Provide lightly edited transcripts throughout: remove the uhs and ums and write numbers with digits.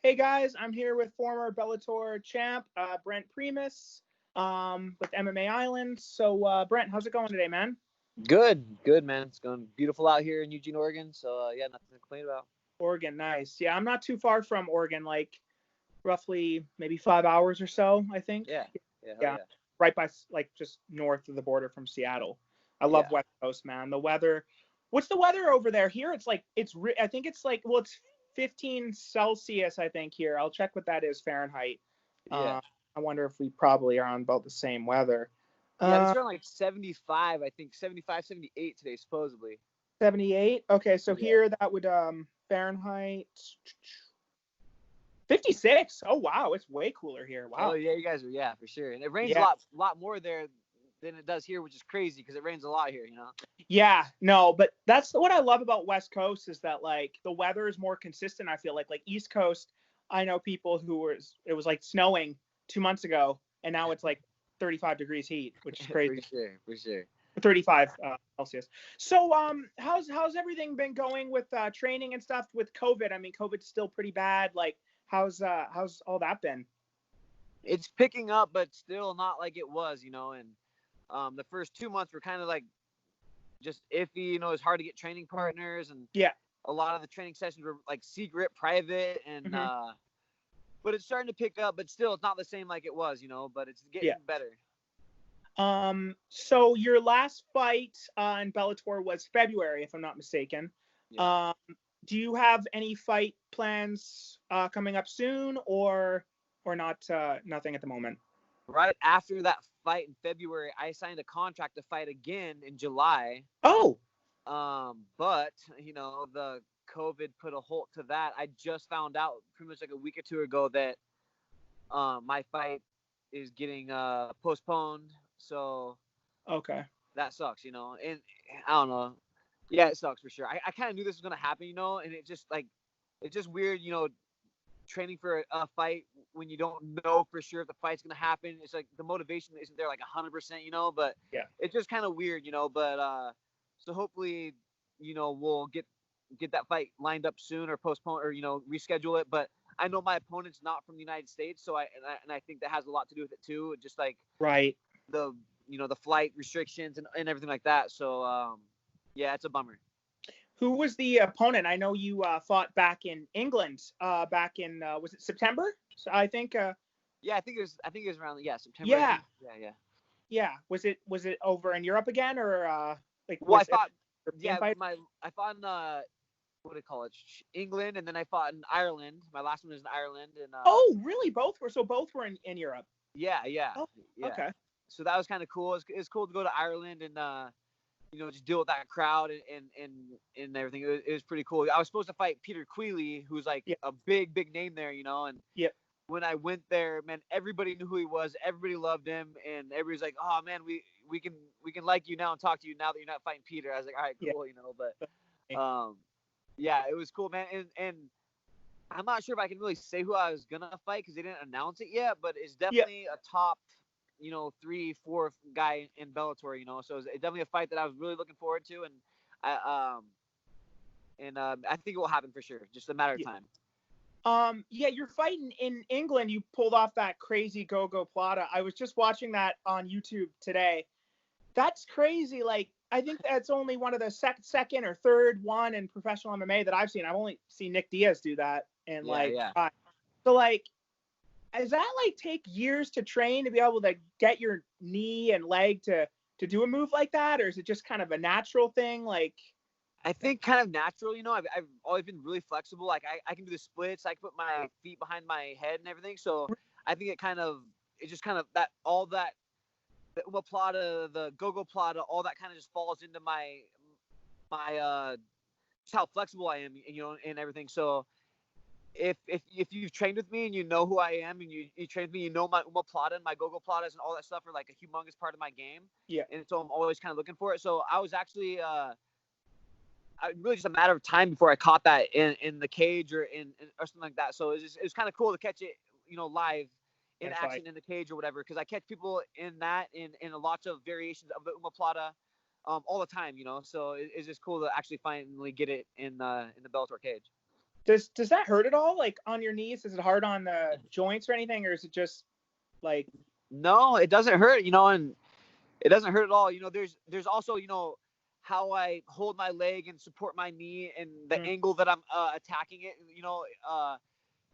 Hey guys, I'm here with former Bellator champ Brent Primus with MMA Island. So Brent, how's it going today, man? Good, man. It's going beautiful out here in Eugene, Oregon. So yeah, nothing to complain about. Oregon, nice. Yeah, I'm not too far from Oregon, like roughly maybe 5 hours or so, I think. Hell Yeah, yeah. right by like just north of the border from Seattle. I love Yeah. West Coast, man. The weather. What's the weather over there? Here, it's like I think it's like it's 15 Celsius. I think here. I'll check what that is Fahrenheit. Yeah. Uh, I wonder if we probably are on about the same weather. Yeah, it's Uh, around like 75, I think 75, 78 today, supposedly. 78. Okay, so Yeah. here that would Fahrenheit 56. Oh wow, it's way cooler here. Oh Wow. yeah, you guys are, yeah, for sure. And it rains a Yeah. lot more there than it does here, which is crazy because it rains a lot here. Yeah, no, but that's what I love about West Coast is that like the weather is more consistent. I feel like East Coast, I know people it was like snowing 2 months ago, and now it's like 35 degrees heat, which is For crazy. sure. 35 Celsius. So how's everything been going with training and stuff with COVID? I mean, COVID's still pretty bad. Like how's all that been? It's picking up, but still not like it was. And the first 2 months were kind of like just iffy. It's hard to get training partners, and Yeah. a lot of the training sessions were like secret, private, and Mm-hmm. but it's starting to pick up, but still it's not the same like it was. But it's getting Yeah. better. So your last fight in Bellator was February, if I'm not mistaken. Yeah. Do you have any fight plans coming up soon, or not? Nothing at the moment. Right after that fight in February, I signed a contract to fight again in July. Oh. But the COVID put a halt to that. I just found out pretty much like a week or two ago that my fight is getting postponed. So Okay. that sucks. And I don't know. Yeah, it sucks for sure. I kind of knew this was gonna happen. And it's just weird, training for a fight when you don't know for sure if the fight's gonna happen. It's like the motivation isn't there like 100%. But Yeah. it's just kind of weird. But so hopefully, we'll get that fight lined up soon or postpone or reschedule it. But I know my opponent's not from the United States, so I think that has a lot to do with it too. Just like Right. the the flight restrictions and everything like that. So yeah, it's a bummer. Who was the opponent? I know you fought back in England. Back in was it September? So I think. Yeah, I think it was around September. I Yeah. think. Yeah. Yeah. Was it over in Europe again, or like Well, I was it fought. European Yeah, fight? I fought in what do you call it? England, and then I fought in Ireland. My last one was in Ireland, and Oh, really? Both were in Europe. yeah. Oh, okay. So that was kind of cool. It's cool to go to Ireland and just deal with that crowd and everything. It was pretty cool. I was supposed to fight Peter Queally, who's like Yeah. a big name there. And Yep. when I went there, man, everybody knew who he was. Everybody loved him, and everybody's like, "Oh man, we can like you now and talk to you now that you're not fighting Peter." I was like, "All right, Yeah. cool." But yeah, it was cool, man. And I'm not sure if I can really say who I was gonna fight because they didn't announce it yet, but it's Yeah. definitely a top 3, 4 guy in Bellator. So it's definitely a fight that I was really looking forward to, and I think it will happen for sure. Just a matter of time. Yeah, you're fighting in England. You pulled off that crazy go plata. I was just watching that on YouTube today. That's crazy. Like, I think that's only one of the second or third one in professional MMA that I've seen. I've only seen Nick Diaz do that. And Yeah. so like, does that like take years to train to be able to get your knee and leg to do a move like that? Or is it just kind of a natural thing? Like, I think kind of natural. I've always been really flexible. Like I can do the splits. I can put my feet behind my head and everything. So I think it just kind of that all that the omoplata, the go plata, all that kind of just falls into my just how flexible I am, and everything. So if you've trained with me and you know who I am and you trained with me, my omoplata and my go platas and all that stuff are like a humongous part of my game. yeah. And so I'm always kind of looking for it. So I was actually really just a matter of time before I caught that in the cage or something like that. So it was kind of cool to catch it, live in action in the cage or whatever, because I catch people in that in lots of variations of the omoplata all the time. So it's just cool to actually finally get it in the Bellator cage. Does that hurt at all? Like on your knees? Is it hard on the joints or anything, or is it just like? No, it doesn't hurt, and it doesn't hurt at all. There's also, how I hold my leg and support my knee and the angle that I'm attacking it.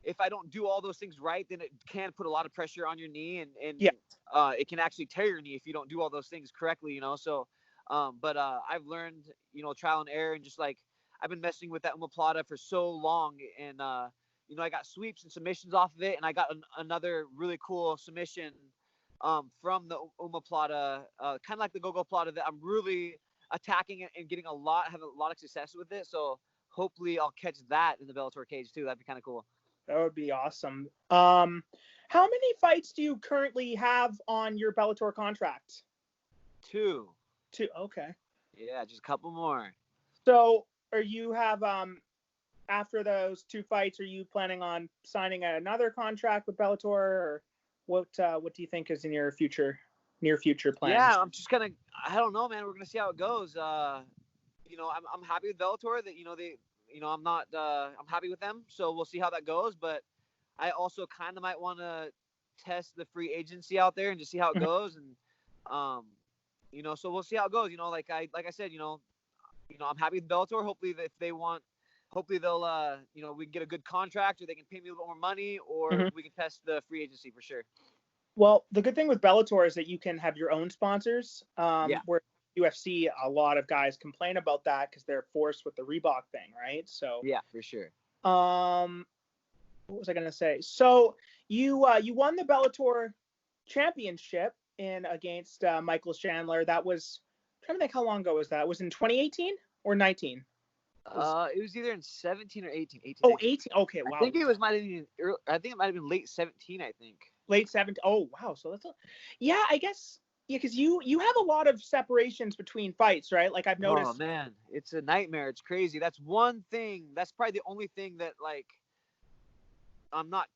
If I don't do all those things right, then it can put a lot of pressure on your knee, and it can actually tear your knee if you don't do all those things correctly. So, but I've learned, trial and error, and just like I've been messing with that omoplata for so long, and I got sweeps and submissions off of it, and I got another really cool submission from the omoplata, kind of like the go-go plata, that I'm really attacking it and getting having a lot of success with it. So hopefully I'll catch that in the Bellator cage too. That'd be kind of cool. That would be awesome. How many fights do you currently have on your Bellator contract? 2. Okay. Yeah, just a couple more. So, after those 2 fights, are you planning on signing another contract with Bellator, or what do you think is in your near future plans? Yeah, I don't know, man. We're gonna see how it goes. I'm happy with Bellator. That I'm happy with them. So we'll see how that goes. But I also kind of might want to test the free agency out there and just see how it goes. And so we'll see how it goes. Like I said, I'm happy with Bellator. Hopefully, if they want. Hopefully they'll, we can get a good contract, or they can pay me a little more money, or we can test the free agency for sure. Well, the good thing with Bellator is that you can have your own sponsors. Where UFC, a lot of guys complain about that because they're forced with the Reebok thing, right? So yeah, for sure. What was I gonna say? So you won the Bellator championship against Michael Chandler. That was, I'm trying to think, how long ago was that? Was it in 2018 or 19? It was either in 17 or 18. 18. Okay, wow. I think it might have been late 17. I think late 17. Oh, wow. So I guess, because you have a lot of separations between fights, right? Like I've noticed. Oh man, it's a nightmare. It's crazy. That's one thing. That's probably the only thing that like I'm not,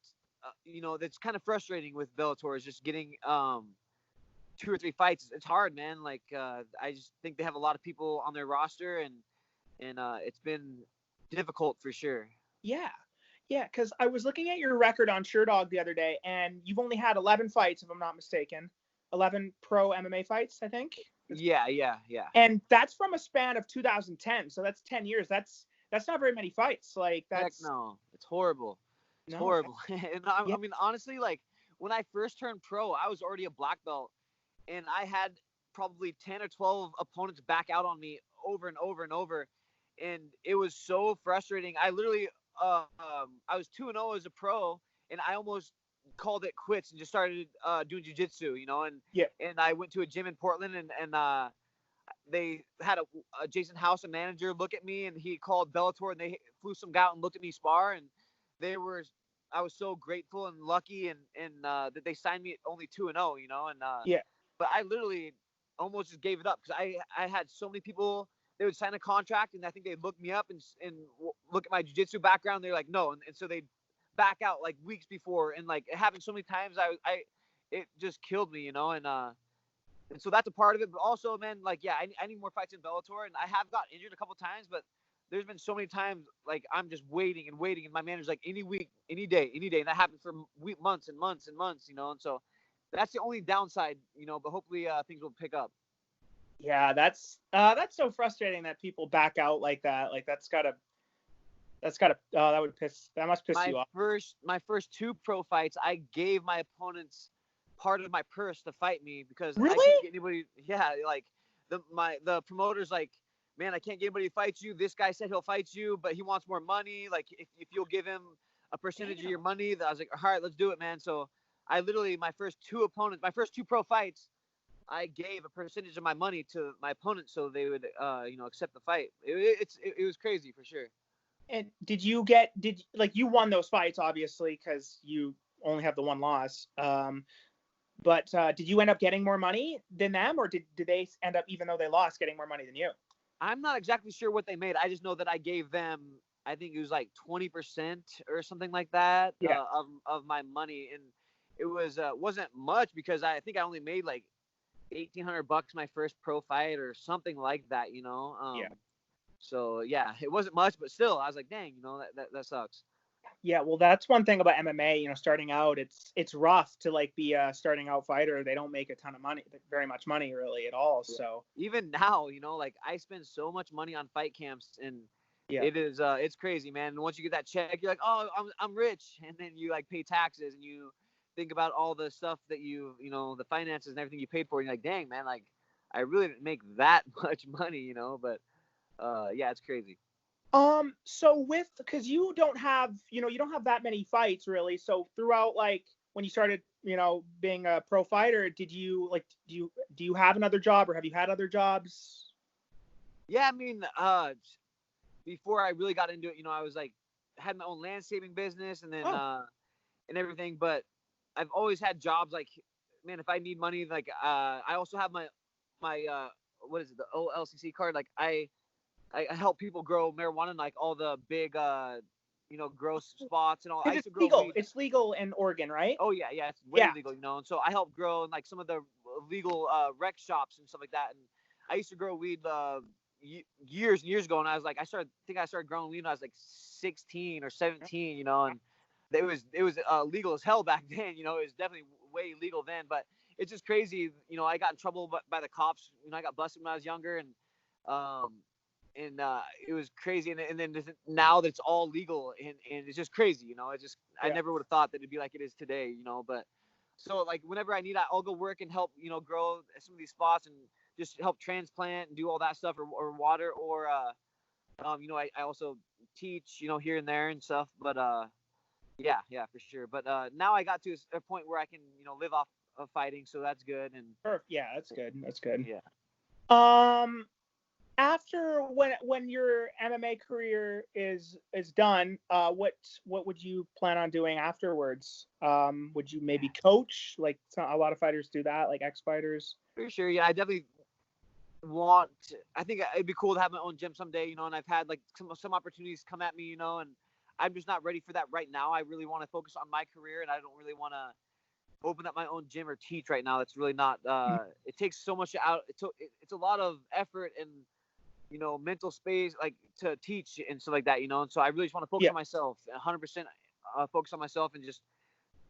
that's kind of frustrating with Bellator, is just getting 2 or 3 fights. It's hard, man. Like I just think they have a lot of people on their roster, and it's been difficult for sure. Yeah, because I was looking at your record on SureDog the other day, and you've only had 11 fights, if I'm not mistaken. 11 pro MMA fights, I think. Yeah. And that's from a span of 2010, so that's 10 years. That's not very many fights. Like that's. Heck no, it's horrible. It's horrible. And I mean, honestly, like when I first turned pro, I was already a black belt, and I had probably 10 or 12 opponents back out on me over and over and over. And it was so frustrating. I literally, I was 2-0 as a pro, and I almost called it quits and just started doing jiu-jitsu, and I went to a gym in Portland, and they had a Jason House, a manager, look at me, and he called Bellator, and they flew some guy out and looked at me spar, and I was so grateful and lucky, and that they signed me at only 2-0, but I literally almost just gave it up, because I had so many people. They would sign a contract, and I think they'd look me up and look at my jiu-jitsu background. They're like, no. And so they'd back out like weeks before. And like it happened so many times, it just killed me, and so that's a part of it. But also, man, like, yeah, I need more fights in Bellator, and I have got injured a couple times, but there's been so many times, like, I'm just waiting. And my manager's like, any week, any day. And that happens for months and months and months, and so that's the only downside, but hopefully things will pick up. Yeah, that's so frustrating that people back out like that. Like that must piss you off. My first 2 pro fights, I gave my opponents part of my purse to fight me, because really? I couldn't get anybody. Yeah, like the promoter's like, man, I can't get anybody to fight you. This guy said he'll fight you, but he wants more money. Like if you'll give him a percentage of your money, I was like, all right, let's do it, man. So I literally, my first 2 pro fights, I gave a percentage of my money to my opponent so they would, accept the fight. It was crazy for sure. And you won those fights, obviously, because you only have the 1 loss. But did you end up getting more money than them, or did they end up, even though they lost, getting more money than you? I'm not exactly sure what they made. I just know that I gave them, I think it was like 20% or something like that, of my money. And it wasn't much, because I think I only made like $1,800 my first pro fight or something like that, So yeah, it wasn't much, but still, I was like, dang, that sucks. Yeah, well, that's one thing about MMA. Starting out, it's rough to like be a starting out fighter. They don't make a ton of money, very much money, really, at all. Yeah. So Even now, like I spend so much money on fight camps, and yeah, it's crazy, man. And once you get that check, you're like, oh, I'm rich, and then you like pay taxes, and you think about all the stuff that the finances and everything you paid for, and you're like, dang, man, like I really didn't make that much money, but yeah, it's crazy. So because you don't have, you don't have that many fights really. So throughout, like when you started, being a pro fighter, did you like, do you have another job or have you had other jobs? Yeah, I mean, before I really got into it, I was like, had my own landscaping business and then, Oh, and everything. But I've always had jobs like, man, if I need money, like, I also have my what is it, the OLCC card? Like, I help people grow marijuana in like all the big, grow spots and all. I because used it's to grow legal. weed. It's legal in Oregon, right? Oh yeah, it's way Yeah. legal, And so I help grow in like some of the legal rec shops and stuff like that. And I used to grow weed years and years ago, and I was like, I started growing weed when I was like 16 or 17, and it was legal as hell back then. It was definitely way legal then, but it's just crazy. I got in trouble by the cops. I got busted when I was younger, um, and it was crazy. And then now that it's all legal, and it's just crazy. I Yeah. never would have thought that it'd be like it is today. But so like whenever I need, I'll go work and help, grow some of these spots and just help transplant and do all that stuff or water or I also teach, here and there and stuff. But yeah, for sure. But now I got to a point where I can, live off of fighting, so that's good. And Perfect. Yeah, that's good. That's good. yeah. Um, After when your MMA career is done, what would you plan on doing afterwards? Would you maybe coach? Like a lot of fighters do that, like ex-fighters. For sure. Yeah, I definitely I think it'd be cool to have my own gym someday, and I've had like some opportunities come at me, and I'm just not ready for that right now. I really want to focus on my career, and I don't really want to open up my own gym or teach right now. That's really not, it takes so much out. It's a lot of effort and, mental space, like to teach and stuff like that, and so I really just want to focus Yeah. on myself, 100% focus on myself and just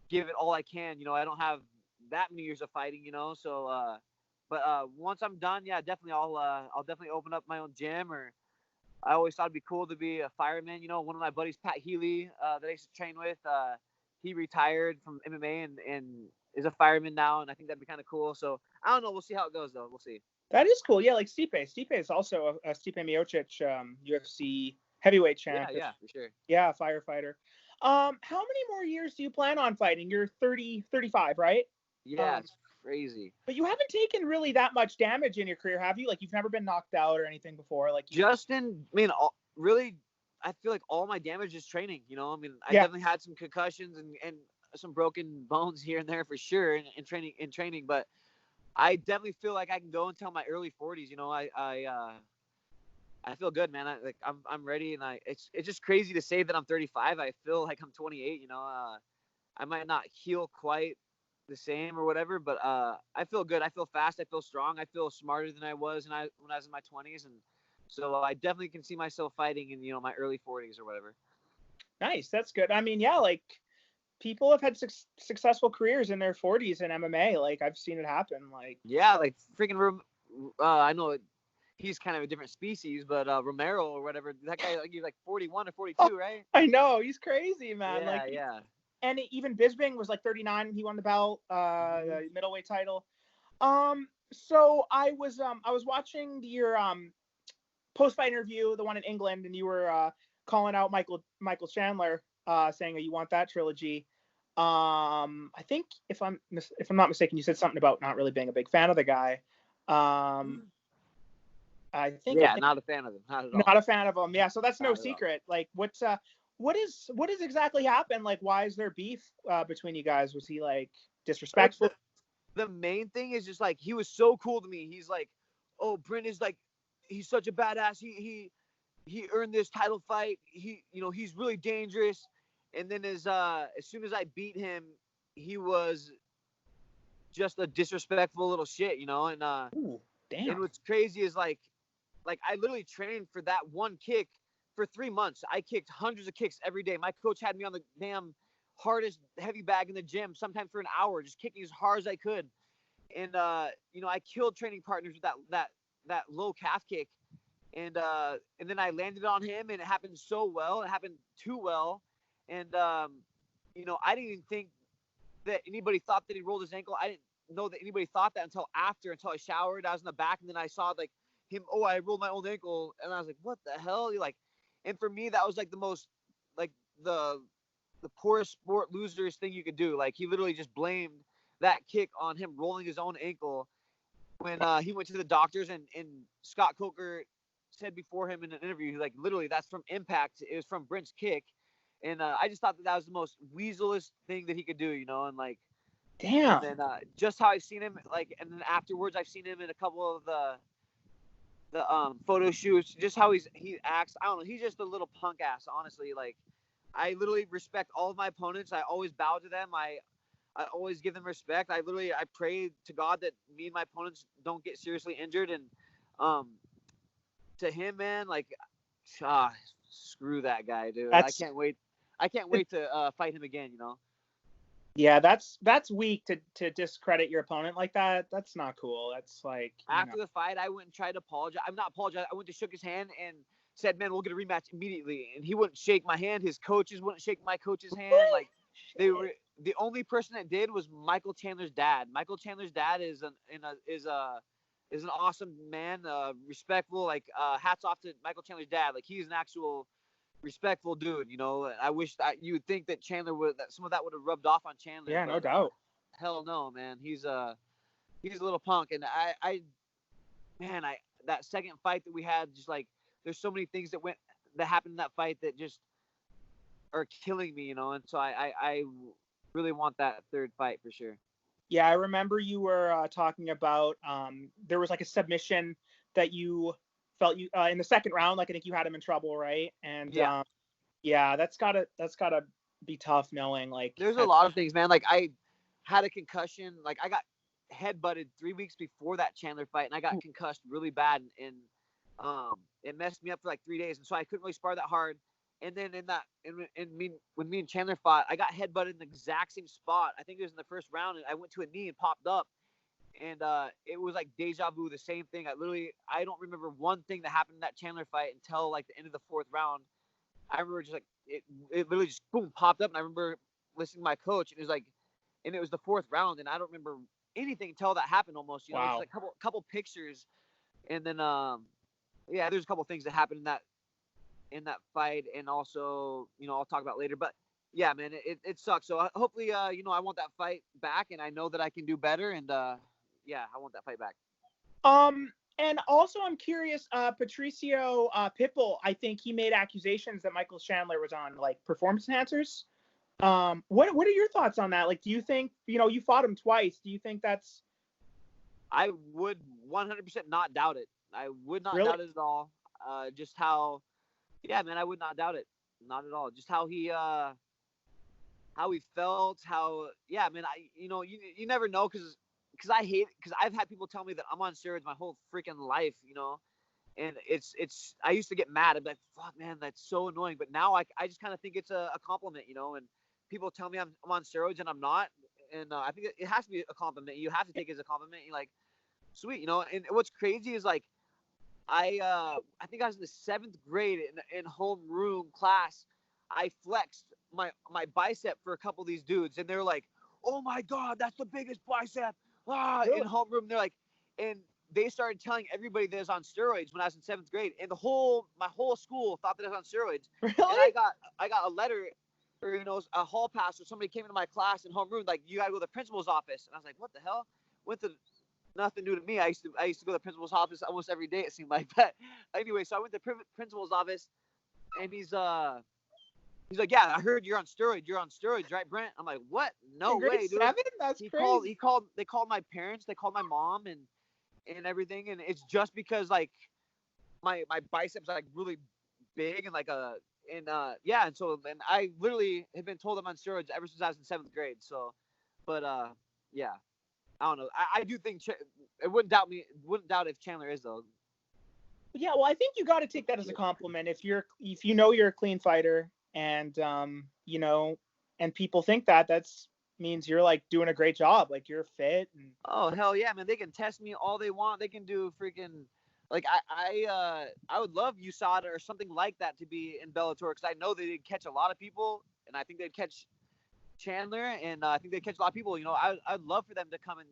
give it all I can. I don't have that many years of fighting, so, but once I'm done, yeah, definitely I'll definitely open up my own gym. Or I always thought it'd be cool to be a fireman. One of my buddies, Pat Healy, that I used to train with, he retired from MMA and is a fireman now, and I think that'd be kind of cool. So I don't know. We'll see how it goes, though. We'll see. That is cool. Yeah, like Stipe. Stipe is also a Stipe Miocic, UFC heavyweight champ. Yeah, for sure. Yeah, firefighter. How many more years do you plan on fighting? You're 30, 35, right? Yeah, it's crazy. But you haven't taken really that much damage in your career, have you? Like you've never been knocked out or anything before. Like Justin, I mean, really, I feel like all my damage is training. I mean, I definitely had some concussions and some broken bones here and there for sure in training, but I definitely feel like I can go until my early 40s. I feel good, man. I'm ready, and it's just crazy to say that I'm 35. I feel like I'm 28. I might not heal quite the same or whatever, but I feel good. I feel fast. I feel strong. I feel smarter than I was when I was in my 20s, and so I definitely can see myself fighting in my early 40s or whatever. Nice, that's good. I mean, yeah, like people have had successful careers in their 40s in MMA. Like I've seen it happen. Like yeah, like freaking. I know he's kind of a different species, but Romero or whatever, that guy, like, he's like 41 or 42, right? I know, he's crazy, man. Yeah, like yeah. And even Bisping was like 39 when he won the belt, the middleweight title. So I was watching your post-fight interview, the one in England, and you were calling out Michael Chandler, saying that you want that trilogy. I think if I'm not mistaken, you said something about not really being a big fan of the guy. I think Not a fan of him, not at all. Not a fan of him. Yeah, so that's no Not secret. Like, what is exactly happened? Like, why is there beef between you guys? Was he like disrespectful? The main thing is just like he was so cool to me. He's like, oh, Brent is like, he's such a badass. He earned this title fight. He's really dangerous. And then as soon as I beat him, he was just a disrespectful little shit, And Ooh, damn. and what's crazy is like, Like, I literally trained for that one kick for 3 months. I kicked hundreds of kicks every day. My coach had me on the damn hardest heavy bag in the gym, sometimes for an hour, just kicking as hard as I could. And I killed training partners with that low calf kick. And then I landed on him, and it happened so well. It happened too well. And I didn't even think that anybody thought that he rolled his ankle. I didn't know that anybody thought that until I showered. I was in the back, and then I saw like him. Oh, I rolled my own ankle, and I was like, what the hell? And for me, that was like the most, like the poorest sport losers thing you could do. Like, he literally just blamed that kick on him rolling his own ankle when he went to the doctors, and Scott Coker said before him in an interview, like, literally, that's from impact. It was from Brent's kick. And I just thought that was the most weaseliest thing that he could do, and like, damn. And then just how I've seen him, like, and then afterwards I've seen him in a couple of the photo shoots, just how he acts. I don't know. He's just a little punk ass, honestly. Like, I literally respect all of my opponents. I always bow to them. I always give them respect. I pray to God that me and my opponents don't get seriously injured. And to him, man, like, screw that guy, dude. I can't wait to fight him again. Yeah, that's weak to discredit your opponent like that. That's not cool. That's like, after the fight, I went and tried to apologize. I'm not apologizing. I went to shook his hand and said, "Man, we'll get a rematch immediately." And he wouldn't shake my hand. His coaches wouldn't shake my coach's hand. Like, they were the only person that did was Michael Chandler's dad. Michael Chandler's dad is an awesome man, respectful. Like, hats off to Michael Chandler's dad. Like, he's an actual respectful dude. I wish that you would think that that some of that would have rubbed off on Chandler. Yeah, no doubt. Hell no, man. He's a little punk. And that second fight that we had, just like, there's so many things that happened in that fight that just are killing me, and so I really want that third fight for sure. Yeah, I remember you were talking about there was like a submission that you felt you in the second round. Like, I think you had him in trouble, right? And yeah, that's gotta be tough knowing, like, there's a lot of things, man. Like, I had a concussion. Like, I got headbutted 3 weeks before that Chandler fight, and I got concussed really bad, and it messed me up for like 3 days, and so I couldn't really spar that hard. And then when me and Chandler fought, I got headbutted in the exact same spot. I think it was in the first round, and I went to a knee and popped up. And it was like deja vu, the same thing. I don't remember one thing that happened in that Chandler fight until like the end of the fourth round. I remember just like it literally just boom popped up, and I remember listening to my coach, and it was the fourth round, and I don't remember anything until that happened almost. Wow. Just like couple pictures, and then there's a couple things that happened in that fight, and also I'll talk about later. But yeah, man, it sucks. So hopefully I want that fight back, and I know that I can do better, and I want that fight back. And also I'm curious, Patricio Pitbull, I think he made accusations that Michael Chandler was on like performance enhancers. What are your thoughts on that? Like, do you think, you fought him twice, do you think that's... I would 100% not doubt it. I would not Really? doubt it at all. Just how, yeah, man, I would not doubt it. Not at all. Just how he felt, yeah, man, you never know, because I hate it, because I've had people tell me that I'm on steroids my whole freaking life, and I used to get mad. I'd be like, fuck, man, that's so annoying. But now I just kind of think it's a compliment, and people tell me I'm on steroids and I'm not. And I think it has to be a compliment. You have to take it as a compliment. You're like, sweet, and what's crazy is, like, I think I was in the 7th grade in homeroom class. I flexed my bicep for a couple of these dudes, and they're like, oh my God, that's the biggest bicep. Really? In homeroom. They're like, and they started telling everybody that I was on steroids when I was in 7th grade, and my whole school thought that I was on steroids. Really? And I got a letter, or a hall pass, or somebody came into my class in homeroom, like, you gotta go to the principal's office. And I was like, what the hell? Went to nothing new to me. I used to go to the principal's office almost every day, it seemed like. But anyway, so I went to the principal's office, and he's like, yeah, I heard you're on steroids. You're on steroids, right, Brent? I'm like, what? No way, dude. 7? That's crazy. They called my parents. They called my mom and everything. And it's just because, like, my biceps are, like, really big, and like and so I literally have been told I'm on steroids ever since I was in 7th grade. So, but yeah, I don't know. I do think it wouldn't doubt if Chandler is, though. Yeah, well, I think you got to take that as a compliment. If you know you're a clean fighter, and you know, and people think that's means you're like doing a great job, like you're fit. And Oh hell yeah, man! They can test me all they want. They can do freaking like I would love USADA or something like that to be in Bellator because I know they'd catch a lot of people, and I think they'd catch Chandler, and I think they'd catch a lot of people. You know, I'd love for them to come and.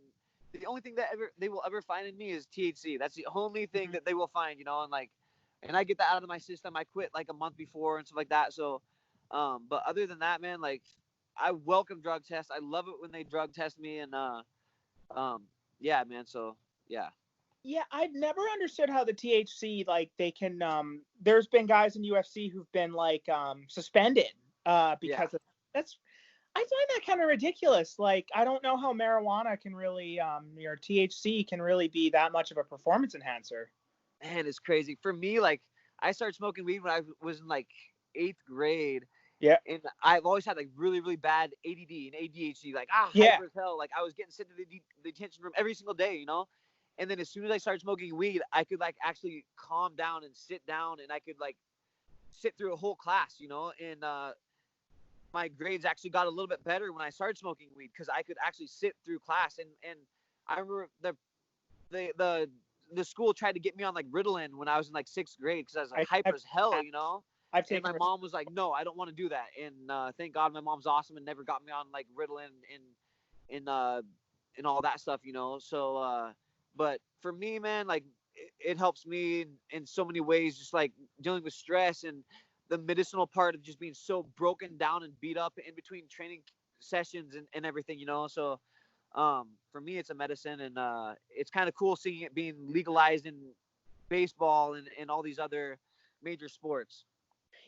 The only thing that they will ever find in me is THC. That's the only thing that they will find, you know, and I get that out of my system. I quit like a month before and stuff like that. So, but other than that, man, like I welcome drug tests. I love it when they drug test me, and yeah, man. So yeah. yeah, I've never understood how the THC, like they can there's been guys in UFC who've been like suspended because of that's I find that kind of ridiculous. Like, I don't know how marijuana can really, or THC can really be that much of a performance enhancer. Man, it's crazy. For me, like, I started smoking weed when I was in like 8th grade. Yeah. And I've always had like really, really bad ADD and ADHD, like, Yeah. hyper as hell. Like, I was getting sent to the detention room every single day, you know? And then as soon as I started smoking weed, I could like actually calm down and sit down, and I could like sit through a whole class, you know? And, my grades actually got a little bit better when I started smoking weed because I could actually sit through class. And I remember the school tried to get me on like Ritalin when I was in like 6th grade because I was like hyper as hell, you know. And my mom was like, "No, I don't want to do that." And thank God my mom's awesome and never got me on like Ritalin and all that stuff, you know. So, but for me, man, like it helps me in so many ways, just like dealing with stress and the medicinal part of just being so broken down and beat up in between training sessions and everything, you know. So for me it's a medicine, and it's kind of cool seeing it being legalized in baseball and all these other major sports.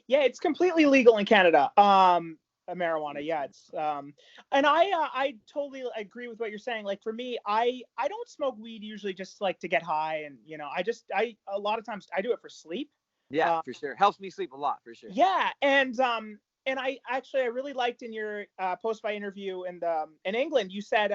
Yeah, it's completely legal in Canada. Marijuana, yeah, it's and I totally agree with what you're saying. Like for me, I don't smoke weed usually just like to get high, and you know, I a lot of times I do it for sleep. Yeah, for sure. Helps me sleep a lot, for sure. Yeah, and I really liked in your post-fight interview in England, you said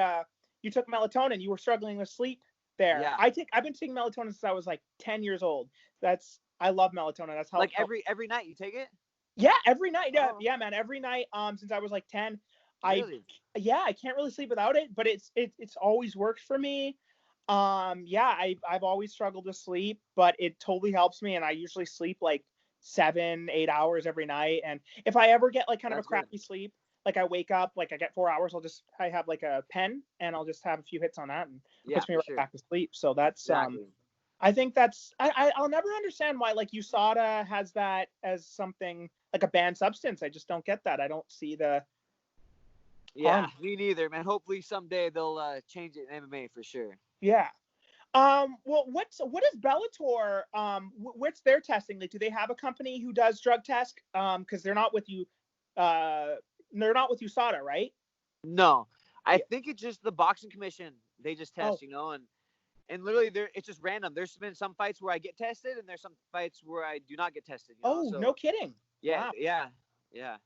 you took melatonin. You were struggling with sleep there. Yeah. I've been taking melatonin since I was like 10 years old. I love melatonin. That's how like every night you take it? Yeah, every night. Yeah, Oh. yeah, man, every night since I was like 10. Really? I can't really sleep without it, but it's always worked for me. Yeah, I've always struggled to sleep, but it totally helps me, and I usually sleep like 7-8 hours every night. And if I ever get like kind of a crappy sleep, like I wake up, like I get 4 hours, I have like a pen and I'll just have a few hits on that and it puts me right back to sleep. So that's exactly. I think that's I'll never understand why like USADA has that as something like a banned substance. I just don't get that. I don't see the harm. Me neither, man. Hopefully someday they'll change it in MMA for sure. Yeah. Well, what is Bellator? What's their testing? Like, do they have a company who does drug test? Because they're not with you. They're not with USADA, right? No, I think it's just the boxing commission. They just test, you know, and literally it's just random. There's been some fights where I get tested, and there's some fights where I do not get tested. You know? No kidding. Yeah, wow. yeah.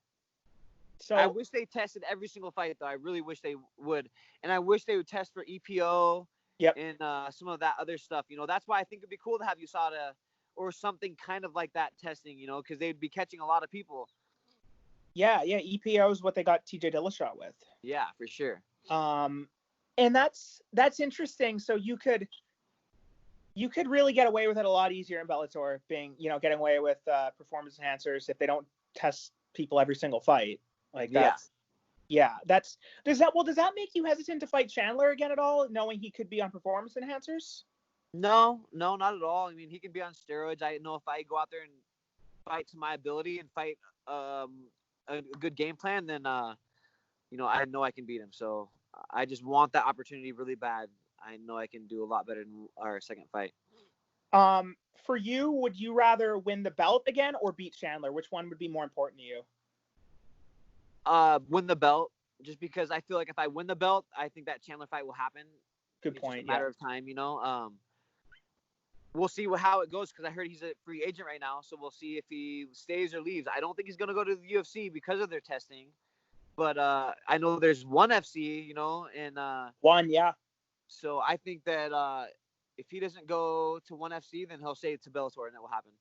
So I wish they tested every single fight, though. I really wish they would, and I wish they would test for EPO. Yep. And some of that other stuff, you know. That's why I think it'd be cool to have USADA or something kind of like that testing, you know, because they'd be catching a lot of people. Yeah. EPO is what they got TJ Dillashaw with. Yeah, for sure. And that's interesting. So you could really get away with it a lot easier in Bellator, getting away with performance enhancers if they don't test people every single fight. Like that's. Yeah, does that make you hesitant to fight Chandler again at all, knowing he could be on performance enhancers? No, not at all. I mean, he can be on steroids. I know if I go out there and fight to my ability and fight a good game plan, then you know, I know I can beat him. So I just want that opportunity really bad. I know I can do a lot better in our second fight. For you, would you rather win the belt again or beat Chandler? Which one would be more important to you? Win the belt, just because I feel like if I win the belt, I think that Chandler fight will happen. Good point. It's just a matter of time, you know. We'll see how it goes, because I heard he's a free agent right now, so we'll see if he stays or leaves. I don't think he's gonna go to the UFC because of their testing, but I know there's one FC, you know, and one, yeah. So I think that if he doesn't go to ONE FC, then he'll stay to Bellator, and that will happen.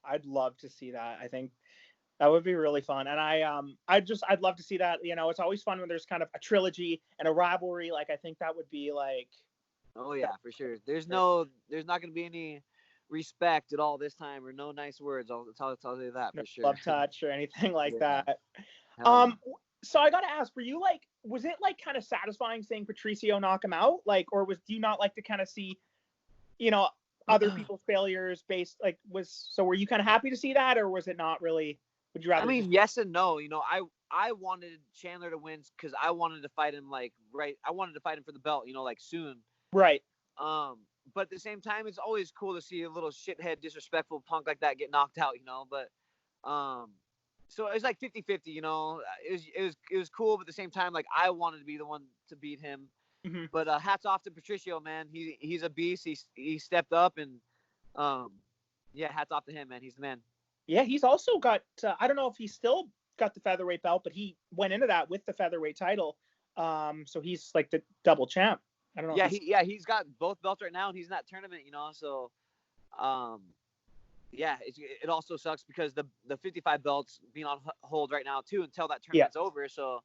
I'd love to see that. I think that would be really fun. And I'd love to see that. You know, it's always fun when there's kind of a trilogy and a rivalry. Like, I think that would be like. Oh yeah, for sure. There's not going to be any respect at all this time, or no nice words. I'll tell you that for sure. Love touch or anything like that. Hell So I got to ask, was it like kind of satisfying seeing Patricio knock him out? Like, or do you not like to kind of see, you know, other people's failures were you kind of happy to see that, or was it not really? Would you rather? I mean, yes and no. You know, I wanted Chandler to win because I wanted to fight him I wanted to fight him for the belt, you know, like soon. Right. But at the same time, it's always cool to see a little shithead, disrespectful punk like that get knocked out, you know. But so it was like 50-50, you know. It was cool, but at the same time, like I wanted to be the one to beat him. Mm-hmm. But hats off to Patricio, man. He's a beast. He stepped up, and yeah, hats off to him, man. He's the man. Yeah, he's also got. I don't know if he's still got the featherweight belt, but he went into that with the featherweight title. So he's like the double champ. I don't know. Yeah, he's got both belts right now, and he's in that tournament, you know. So, yeah, it also sucks because the 55 belts being on hold right now too until that tournament's over. So,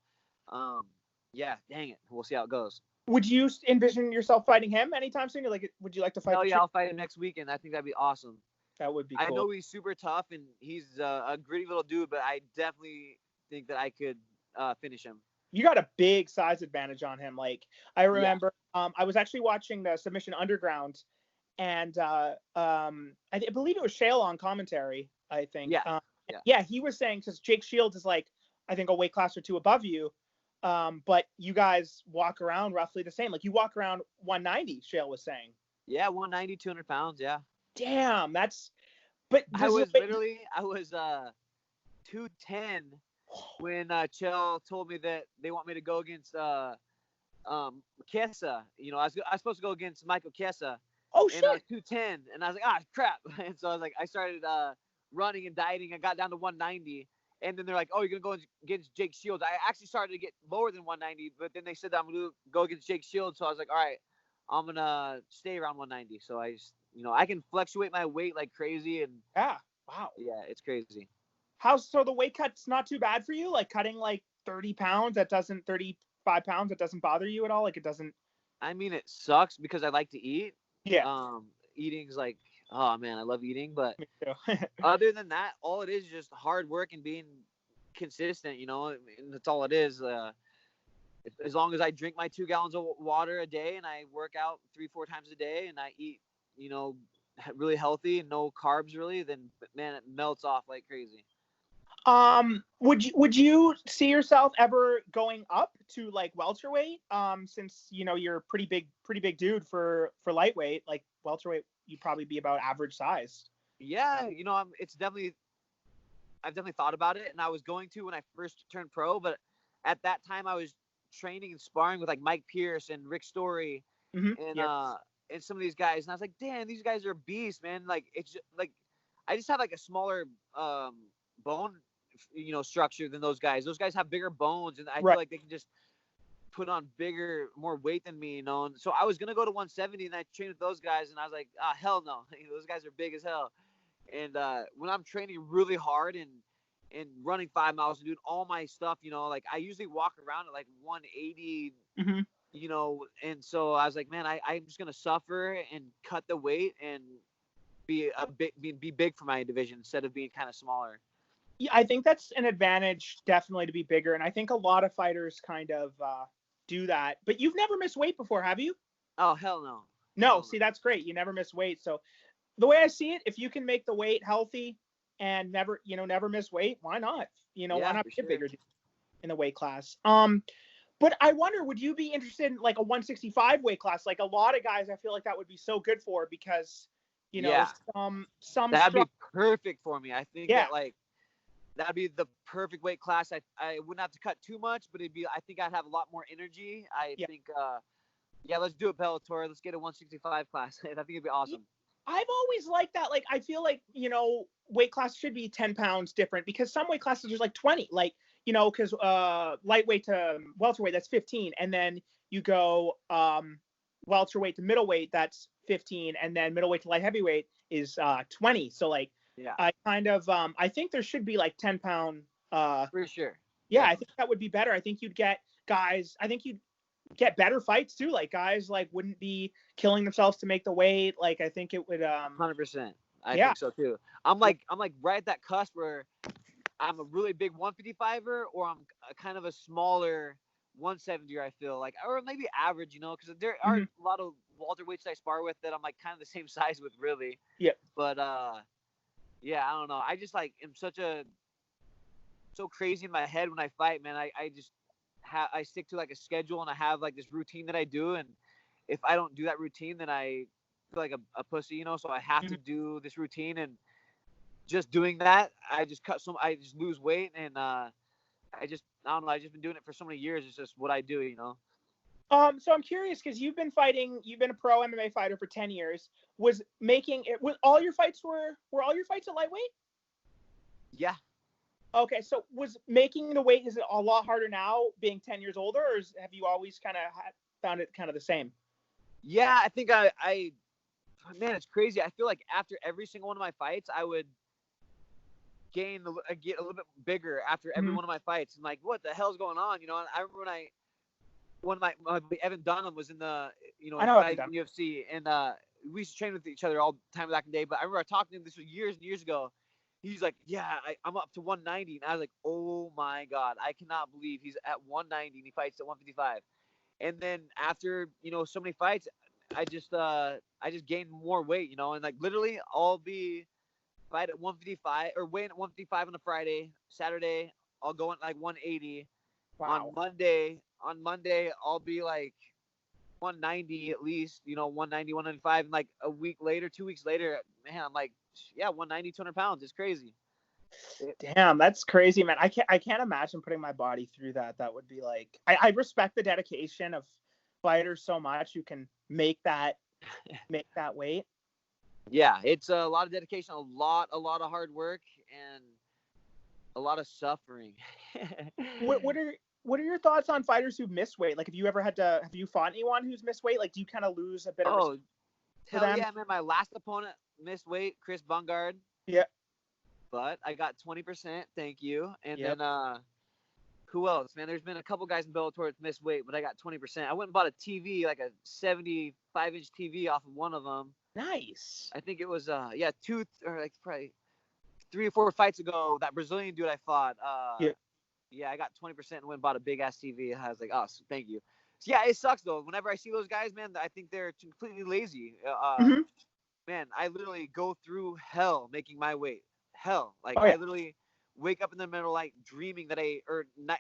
yeah, dang it, we'll see how it goes. Would you envision yourself fighting him anytime soon? Would you like to fight? Hell yeah, I'll fight him next weekend. I think that'd be awesome. That would be cool. I know he's super tough and he's a gritty little dude, but I definitely think that I could finish him. You got a big size advantage on him. Like, I remember I was actually watching the Submission Underground, and I believe it was Shale on commentary, I think. Yeah. He was saying, because Jake Shields is like, I think a weight class or two above you, but you guys walk around roughly the same. Like, you walk around 190, Shale was saying. Yeah, 190, 200 pounds, yeah. Damn, I was 210 when Chell told me that they want me to go against Kesa. You know, I was supposed to go against Michael Kesa. Oh shit! And I was 210, and I was like, crap. And so I was like, I started running and dieting. I got down to 190, and then they're like, oh, you're gonna go against Jake Shields. I actually started to get lower than 190, but then they said that I'm gonna go against Jake Shields. So I was like, all right, I'm gonna stay around 190. So I just, you know, I can fluctuate my weight like crazy, and wow, yeah, it's crazy. So the weight cut's not too bad for you? Like cutting like 35 pounds, that doesn't bother you at all? Like, it doesn't. I mean, it sucks because I like to eat. Yeah. Eating's like, oh man, I love eating, but Me too. other than that, all it is just hard work and being consistent, you know, and that's all it is. As long as I drink my 2 gallons of water a day and I work out 3-4 times a day and I eat, you know, really healthy and no carbs really, then man, it melts off like crazy. Would you see yourself ever going up to like welterweight? Since, you know, you're a pretty big dude for lightweight, like welterweight, you'd probably be about average size. Yeah, you know, I've definitely thought about it, and I was going to when I first turned pro, but at that time I was training and sparring with like Mike Pierce and Rick Story, and some of these guys, and I was like, damn, these guys are beasts, man. Like, it's just, like I just have like a smaller bone, you know, structure than those guys. Those guys have bigger bones, and I feel like they can just put on more weight than me, you know. And so I was gonna go to 170, and I trained with those guys, and I was like, hell no, those guys are big as hell. And when I'm training really hard and running 5 miles and doing all my stuff, you know, like I usually walk around at like 180, you know. And so I was like, man, I'm just gonna suffer and cut the weight and be big for my division instead of being kind of smaller. Yeah, I think that's an advantage, definitely, to be bigger. And I think a lot of fighters kind of do that. But you've never missed weight before, have you? Oh, hell no. No, see, that's great. You never miss weight. So the way I see it, if you can make the weight healthy and never miss weight, why not? You know, why not get bigger in the weight class? But I wonder, would you be interested in like a 165 weight class? Like a lot of guys, I feel like that would be so good for, because, you know, some that'd be perfect for me. I think Yeah. that like that'd be the perfect weight class. I wouldn't have to cut too much, but I think I'd have a lot more energy. I think let's do it, Bellator. Let's get a 165 class. I think it'd be awesome. I've always liked that. Like, I feel like, you know, weight class should be 10 pounds different, because some weight classes are like 20, like, you know, because lightweight to welterweight, that's 15. And then you go, welterweight to middleweight, that's 15, and then middleweight to light heavyweight is 20. So like, Yeah, I kind of I think there should be like 10-pound. for sure. Yeah, I think that would be better. I think you'd get guys. I think you'd get better fights too. Like guys like wouldn't be killing themselves to make the weight. Like I think it would. 100%. I Yeah. think so too. I'm like right at that cusp where I'm a really big 155er, or I'm kind of a smaller 170er. I feel like, or maybe average, because there are Mhm. a lot of welterweights I spar with that I'm like kind of the same size with, really. Yeah. But yeah, I don't know. I just like am so crazy in my head when I fight, man. I just I stick to like a schedule, and I have like this routine that I do, and if I don't do that routine, then I feel like a pussy, so I have to do this routine, and just doing that, I just lose weight, and I don't know, I've just been doing it for so many years. It's just what I do. So I'm curious because you've been a pro MMA fighter for 10 years. Was all your fights were all your fights at lightweight? Yeah. Okay, so was making the weight, is it a lot harder now being 10 years older, or have you always kind of found it kind of the same? Yeah, I think man, it's crazy. I feel like after every single one of my fights, I would get a little bit bigger after every one of my fights. And like, what the hell's going on? And I remember when my Evan Dunham was in the, I know in UFC, and we used to train with each other all the time back in the day. But I remember talking to him, this was years and years ago. He's like, yeah, I'm up to 190. And I was like, oh my God, I cannot believe he's at 190 and he fights at 155. And then after, so many fights, I just gained more weight, and like literally I'll be fight at 155 or weigh in at 155 on a Friday. Saturday, I'll go at like 180. Wow. On Monday, I'll be like 190 at least, 190, 195. And like a week later, 2 weeks later, man, I'm like, yeah, 190, 200 pounds. It's crazy. Damn, that's crazy, man. I can't imagine putting my body through that. That would be like, I respect the dedication of fighters so much who can make that weight. Yeah, it's a lot of dedication, a lot of hard work, and a lot of suffering. What are your thoughts on fighters who've missed weight? Like, have you fought anyone who's missed weight? Like, do you kind of lose a bit of respect for them? Yeah, man. My last opponent missed weight, Chris Bungard. Yeah. But I got 20%, thank you. And then who else, man? There's been a couple guys in Bellator that missed weight, but I got 20%. I went and bought a TV, like a 75-inch TV off of one of them. Nice. I think it was two or like probably 3 or 4 fights ago, that Brazilian dude I fought. Yeah, I got 20% and went and bought a big ass TV. I was like, oh, thank you. So, yeah, it sucks though. Whenever I see those guys, man, I think they're completely lazy. Man, I literally go through hell making my weight. Hell, like I literally wake up in the middle of the night dreaming that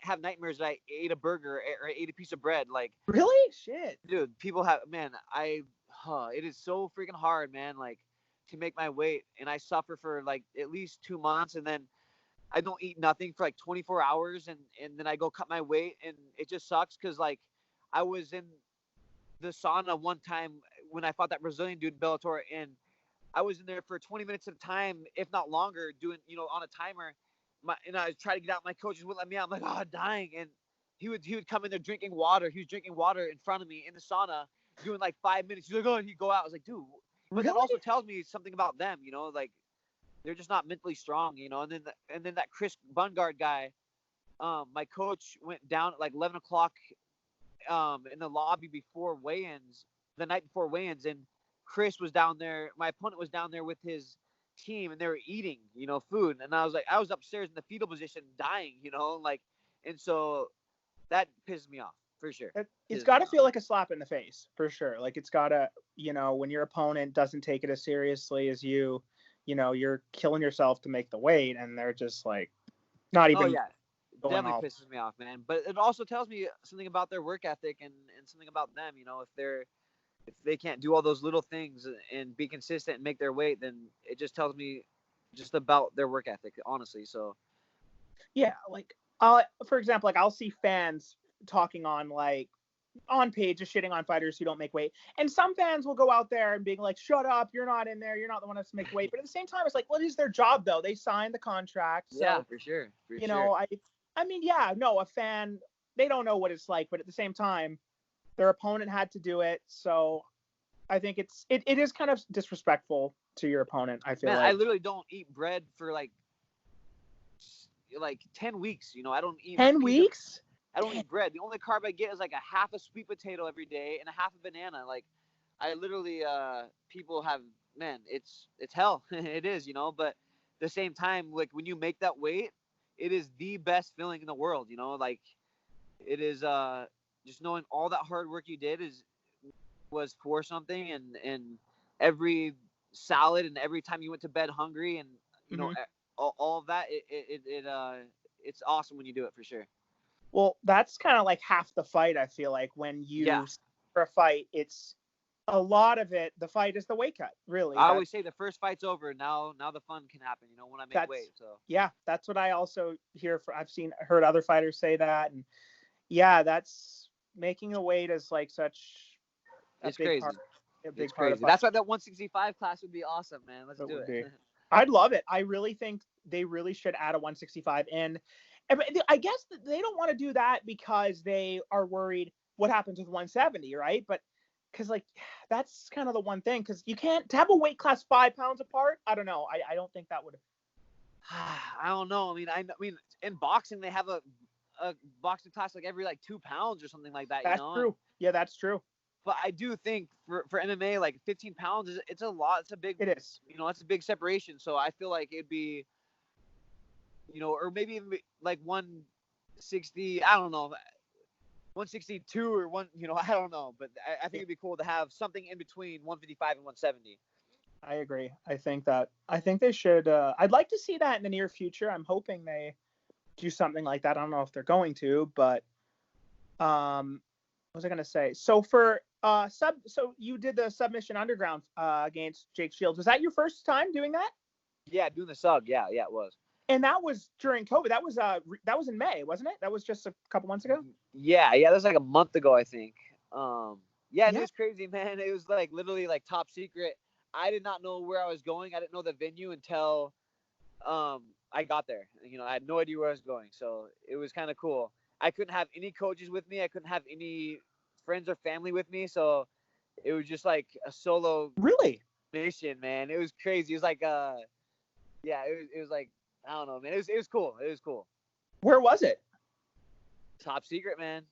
have nightmares that I ate a burger or ate a piece of bread. Like, really? Shit. Dude, people have, man, it is so freaking hard, man. Like, to make my weight, and I suffer for like at least 2 months, and then I don't eat nothing for like 24 hours, and then I go cut my weight, and it just sucks because like I was in the sauna one time when I fought that Brazilian dude in Bellator, and I was in there for 20 minutes at a time, if not longer, doing, on a timer. And I tried to get out. My coaches wouldn't let me out. I'm like, oh, dying. And he would come in there drinking water. He was drinking water in front of me in the sauna, doing like 5 minutes. He's like, oh, and he'd go out. I was like, dude. But that also tells me something about them, like they're just not mentally strong, And then that Chris Bungard guy, my coach went down at like 11 o'clock in the lobby before weigh-ins, the night before weigh-ins, and Chris was down there. My opponent was down there with his team, and they were eating, food. And I was upstairs in the fetal position, dying, and so that pisses me off for sure. It's got to feel like a slap in the face for sure. Like it's got to, when your opponent doesn't take it as seriously as you, you're killing yourself to make the weight, and they're just like not even. Oh yeah, definitely pisses me off, man. But it also tells me something about their work ethic and something about them. If they can't do all those little things and be consistent and make their weight, then it just tells me just about their work ethic, honestly. So, yeah, like, for example, like I'll see fans talking on pages shitting on fighters who don't make weight, and some fans will go out there and being like, "Shut up, you're not in there, you're not the one that's to make weight." But at the same time, it's like, what is their job though? They signed the contract. So, yeah, for sure. I mean, yeah, no, a fan, they don't know what it's like, but at the same time, Their opponent had to do it, so I think it is kind of disrespectful to your opponent. I feel Man, like I literally don't eat bread for like 10 weeks. I don't eat 10 weeks. I don't eat bread. The only carb I get is like a half a sweet potato every day and a half a banana. Like, I literally, people have, man, it's hell. It is, but at the same time, like, when you make that weight, it is the best feeling in the world, like, it is, just knowing all that hard work you did was for something, and every salad and every time you went to bed hungry, and, Mm-hmm. all of that, it's awesome when you do it, for sure. Well, that's kind of like half the fight. I feel like when you for a fight, it's a lot of it. The fight is the weight cut, really. I always say the first fight's over. Now the fun can happen. When I make weight. So yeah, that's what I also hear. Heard other fighters say that, and yeah, that's making a weight is like such a it's big crazy. part. A big It's part crazy. of That's why that 165 class would be awesome, man. Let's do it. I'd love it. I really think they really should add a 165 in. I guess they don't want to do that because they are worried what happens with 170, right? But because like that's kind of the one thing, because you can't to have a weight class 5 pounds apart. I don't know. I don't think that would. I don't know. I mean, in boxing they have a boxing class like every 2 pounds or something like that. That's true. Yeah, that's true. But I do think for MMA, like 15 pounds it's a lot. It's a big. It is. It's a big separation. So I feel like it'd be, or maybe even like 160. I don't know. 162 or I don't know, but I think it'd be cool to have something in between 155 and 170. I agree. I think they should. I'd like to see that in the near future. I'm hoping they do something like that. I don't know if they're going to, but what was I gonna say? So for so you did the submission underground against Jake Shields. Was that your first time doing that? Yeah, doing the SUG. Yeah, it was. And that was during COVID. That was in May, wasn't it? That was just a couple months ago. Yeah, that was like a month ago, I think. Yeah, and Yeah. it was crazy, man. It was like literally like top secret. I did not know where I was going. I didn't know the venue until I got there. I had no idea where I was going. So it was kind of cool. I couldn't have any coaches with me. I couldn't have any friends or family with me. So it was just like a solo mission, man. It was crazy. It was like yeah, it was like, I don't know, man. It was cool. It was cool. Where was it? Top secret, man.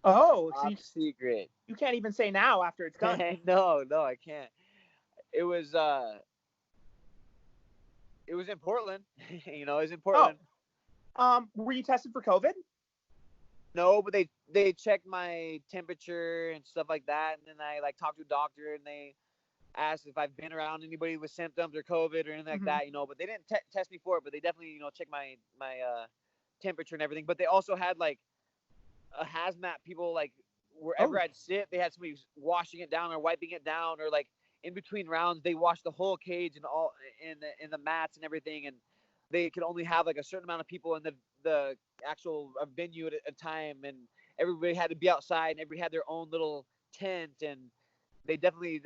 Oh, top secret. You can't even say now after it's done. No, I can't. It was in Portland. It was in Portland. Oh. Were you tested for COVID? No, but they checked my temperature and stuff like that, and then I talked to a doctor, and they asked if I've been around anybody with symptoms or COVID or anything like that, but they didn't test me for it, but they definitely, checked my temperature and everything. But they also had like a hazmat people, like wherever I'd sit, they had somebody washing it down or wiping it down, or like in between rounds, they washed the whole cage and all in the mats and everything. And they could only have like a certain amount of people in the actual venue at a time. And everybody had to be outside, and everybody had their own little tent. And they definitely,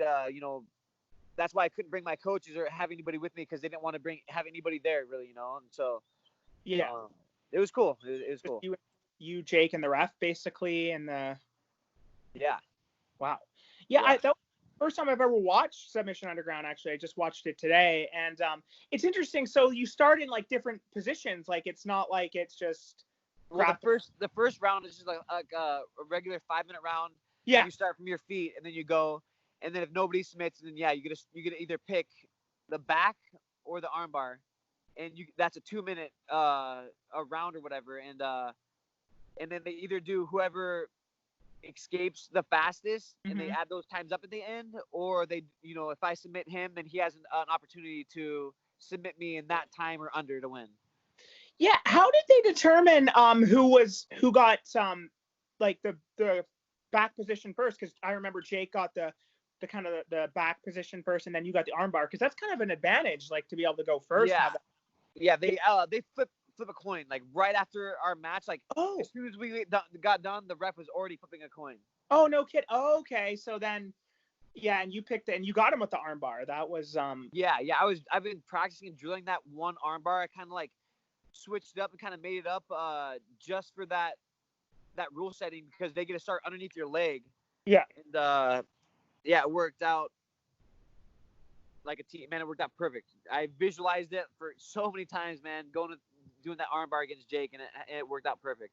that's why I couldn't bring my coaches or have anybody with me, because they didn't want to have anybody there, really, And so, yeah, it was cool. It was cool. You, Jake, and the ref, basically, and the. Yeah. Wow. Yeah, that was the first time I've ever watched Submission Underground. Actually, I just watched it today, and it's interesting. So you start in like different positions. Like it's not like it's just. Well, the first round is just like a regular 5-minute round. Yeah. You start from your feet, and then you go. And then if nobody submits, then you get to either pick the back or the armbar, and that's a 2-minute a round or whatever, and then they either do whoever escapes the fastest, and they add those times up at the end, or they if I submit him, then he has an opportunity to submit me in that time or under to win. Yeah, how did they determine who got like the back position first? Because I remember Jake got the kind of the back position first, and then you got the armbar, because that's kind of an advantage, like to be able to go first. Yeah, they flip a coin like right after our match. Like as soon as we got done, the ref was already flipping a coin. Oh, no kid. Oh, okay, so then and you picked it and you got him with the armbar. That was I've been practicing and drilling that one armbar. I kind of like switched it up and kind of made it up just for that rule setting, because they get to start underneath your leg. Yeah. And yeah, it worked out like a team. Man, it worked out perfect. I visualized it for so many times, man, doing that armbar against Jake, and it worked out perfect.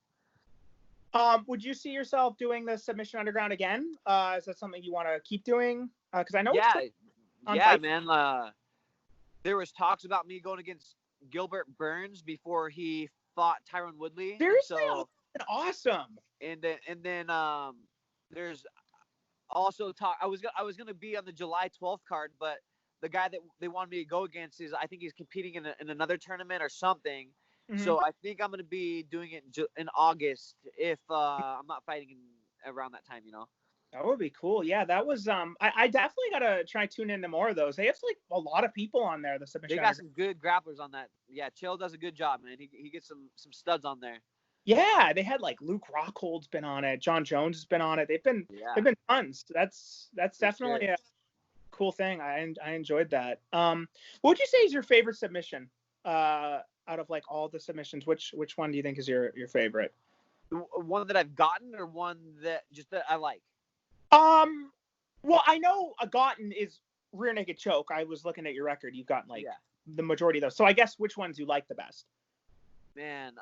Would you see yourself doing the submission underground again? Is that something you want to keep doing? Because I know yeah, man. There was talks about me going against Gilbert Burns before he fought Tyron Woodley. Seriously, So awesome. And then there's also talk. I was gonna be on the July 12th card, but the guy that they wanted me to go against I think he's competing in another tournament or something. Mm-hmm. So I think I'm gonna be doing it in August if I'm not fighting around that time. That would be cool. Yeah, that was I definitely gotta try tune into more of those. They have like a lot of people on there. The submission. They got some good grapplers on that. Yeah, Chill does a good job, man. He gets some studs on there. Yeah, they had like Luke Rockhold's been on it. John Jones has been on it. They've been tons. That's definitely a cool thing. I enjoyed that. What would you say is your favorite submission? Out of like all the submissions, which one do you think is your favorite? One that I've gotten, or one that I like? Well, I know a gotten is rear naked choke. I was looking at your record. You've gotten like the majority of those. So I guess which ones you like the best? Man,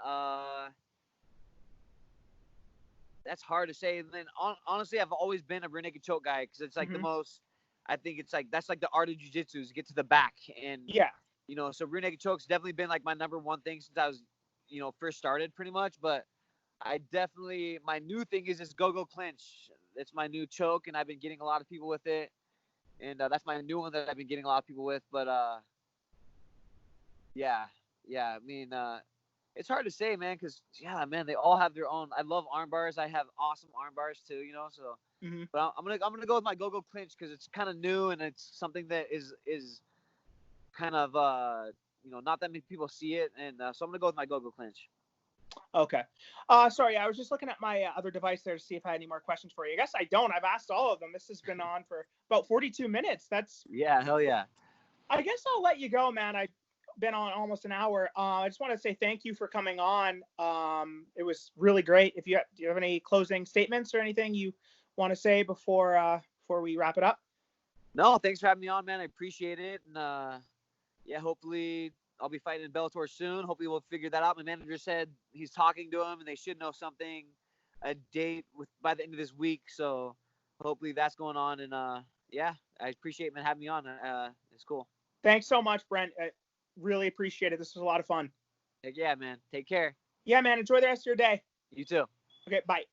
that's hard to say. And then honestly, I've always been a rear naked choke guy because it's like the most. I think it's like that's like the art of jiu-jitsu is get to the back, and so rear naked choke's definitely been like my number one thing since I was first started pretty much. But I definitely, my new thing is this go clinch. It's my new choke, and I've been getting a lot of people with it, and that's my new one that I've been getting a lot of people with. But yeah, I mean, it's hard to say, man, because man, they all have their own. I love arm bars. I have awesome arm bars too, So, but I'm gonna go with my go clinch because it's kind of new and it's something that is kind of not that many people see it, and so I'm gonna go with my go clinch. Okay. Sorry, I was just looking at my other device there to see if I had any more questions for you. I guess I don't. I've asked all of them. This has been on for about 42 minutes. That's hell yeah. I guess I'll let you go, man. I've been on almost an hour. I just want to say thank you for coming on. It was really great. Do you have any closing statements or anything you want to say before we wrap it up? No, thanks for having me on, man. I appreciate it. And hopefully I'll be fighting in Bellator soon. Hopefully we'll figure that out. My manager said he's talking to him and they should know something, a date by the end of this week. So hopefully that's going on. And I appreciate having me on. It's cool. Thanks so much, Brent. I really appreciate it. This was a lot of fun. Heck yeah, man. Take care. Yeah, man. Enjoy the rest of your day. You too. Okay, bye.